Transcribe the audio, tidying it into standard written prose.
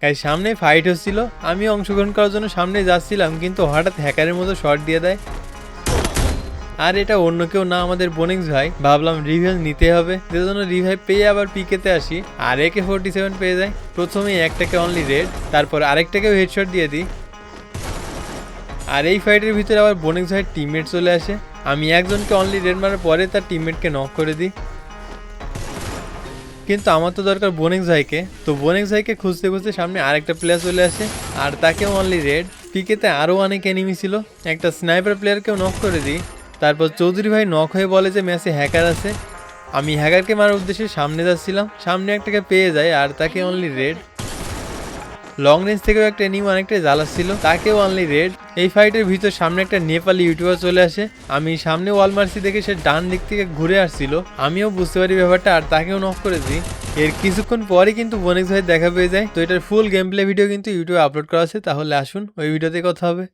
Guys সামনে fight হচ্ছিল, আমি অংশগ্রহণ করার জন্য সামনে যাচ্ছিলাম, কিন্তু হঠাৎ হ্যাকারের মতো শট দিয়ে দেয়। আর এটা অন্য কেউ না, আমাদের বোনিক্স ভাই। ভাবলাম রিভেঞ্জ নিতে হবে, যেজন্য রিভাইভ পেয়ে আবার পিকেতে আসি আর AK-47 পেয়ে যায়। প্রথমে একটাকে অনলি রেড, তারপর আরেকটাকেও হেডশট দিয়ে দিই। আর এই ফাইটের ভিতরে আবার বোনিক্স ভাইয়ের টিমমেট চলে আসে। আমি একজনকে অনলি রেড মারার পরে তার টিমমেটকে নক করে দিই। কিন্তু আমার তো দরকার বোনিক্স ভাইকে, তো বোনিক্স ভাইকে খুঁজতে খুঁজতে সামনে আরেকটা প্লেয়ার চলে আসে আর তাকেও অনলি রেড। পিকেতে আরও অনেক এনিমি ছিল, একটা স্নাইপার প্লেয়ারকেও নক করে দিই। তারপর চৌধুরী ভাই নক হয়ে বলে যে ম্যাচে হ্যাকার আছে। আমি হ্যাকারকে মারার উদ্দেশ্যে সামনে যাচ্ছিলাম, সামনে একটাকে পেয়ে যায় আর তাকে অনলি রেড। লং রেঞ্জ থেকেও একটা এনিমি অনেকটাই জ্বালাচ্ছিল, তাকেও অনলি রেড। এই ফাইটের ভিতর সামনে একটা নেপালি ইউটিউবার চলে আসে। আমি সামনে ওয়াল মারছি দেখে সে ডান দিক থেকে ঘুরে আসছিল, আমিও বুঝতে পারি ব্যাপারটা আর তাকেও নক করে দিই। এর কিছুক্ষণ পরে কিন্তু বোনিক্স ভাই দেখা পেয়ে যায়। তো এটার ফুল গেম প্লে ভিডিও কিন্তু ইউটিউবে আপলোড করা আছে, তাহলে আসুন ওই ভিডিওতে কথা হবে।